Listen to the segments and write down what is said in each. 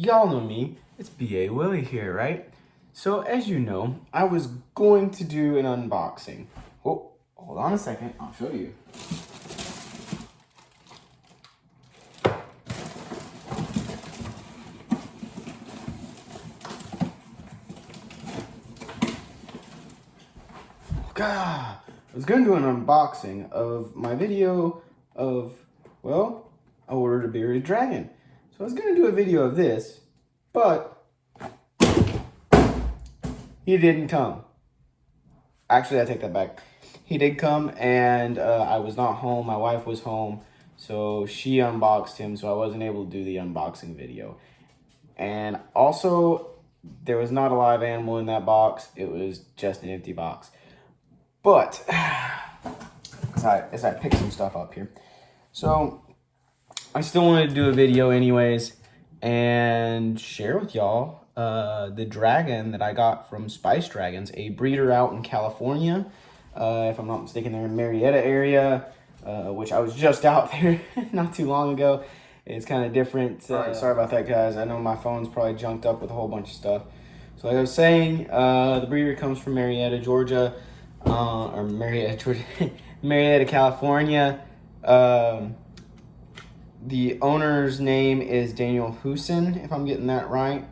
Y'all know me, it's B.A. Willie here, right? So as you know, I was going to do an unboxing. Oh, hold on a second, I'll show you. God, I was gonna do an unboxing of my video of, well, I ordered a bearded dragon. So I was gonna do a video of this, but he didn't come. Actually, I take that back. He did come, and I was not home. My wife was home, so she unboxed him, so I wasn't able to do the unboxing video. And also, there was not a live animal in that box. It was just an empty box. But, as I pick some stuff up here. So, I still wanted to do a video anyways, and share with y'all the dragon that I got from Spice Dragons, a breeder out in California. If I'm not mistaken, they're in Marietta area, which I was just out there not too long ago. It's kind of different. Sorry about that, guys. I know my phone's probably junked up with a whole bunch of stuff. So like I was saying, the breeder comes from Marietta, Georgia, or Marietta, Georgia, Marietta, California. The owner's name is Daniel Husin, if I'm getting that right.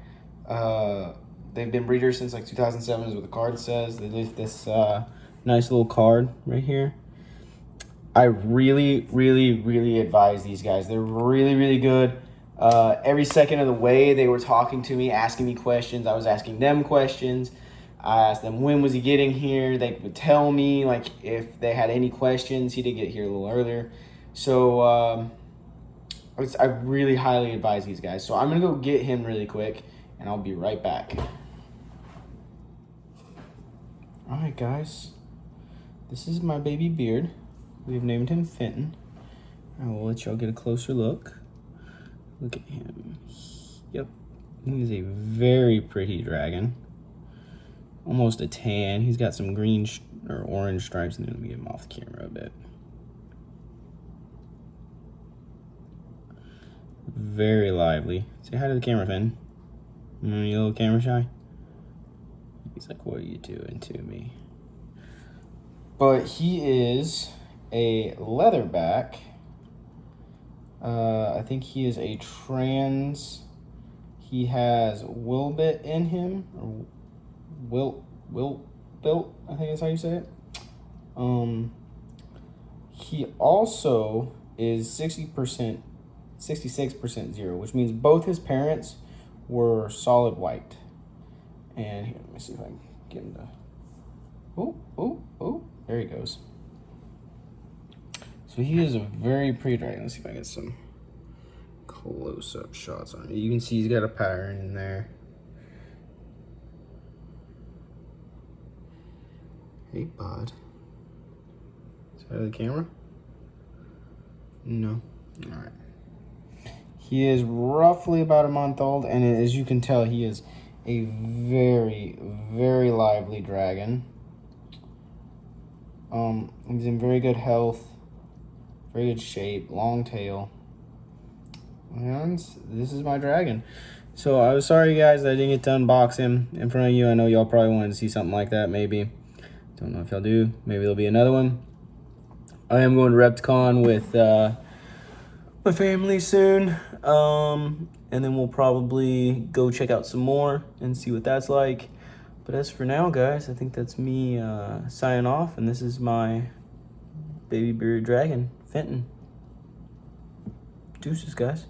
They've been breeders since like 2007 is what the card says. They leave this nice little card right here. I really, really, really advise these guys. They're really, really good. Every second of the way, they were talking to me, asking me questions. I was asking them questions. I asked them, when was he getting here? They would tell me like if they had any questions. He did get here a little earlier. So I really highly advise these guys. So I'm going to go get him really quick, and I'll be right back. All right, guys. This is my baby beard. We've named him Fenton. I will let y'all get a closer look. Look at him. Yep. He is a very pretty dragon. Almost a tan. He's got some green or orange stripes. And let me get him off the camera a bit. Very lively. Say hi to the camera, Finn. You a little camera shy? He's like, what are you doing to me? But he is a leatherback. I think he is a trans. He has Wilbit in him, or Wilbit, I think that's how you say it. He also is 66% zero, which means both his parents were solid white. And here, let me see if I can get him to. Oh, there he goes. So he is a very pretty dragon. Let's see if I can get some close-up shots on it. You can see he's got a pattern in there. Hey, bud. Is that the camera? No. All right. He is roughly about a month old, and as you can tell, he is a very, very lively dragon. He's in very good health, very good shape, long tail. And this is my dragon. So I was sorry, guys, that I didn't get to unbox him in front of you. I know y'all probably wanted to see something like that, maybe. Don't know if y'all do. Maybe there'll be another one. I am going to RepTicon with my family soon. And then we'll probably go check out some more and see what that's like. But as for now, guys, I think that's me signing off. And this is my baby bearded dragon, Fenton. Deuces, guys.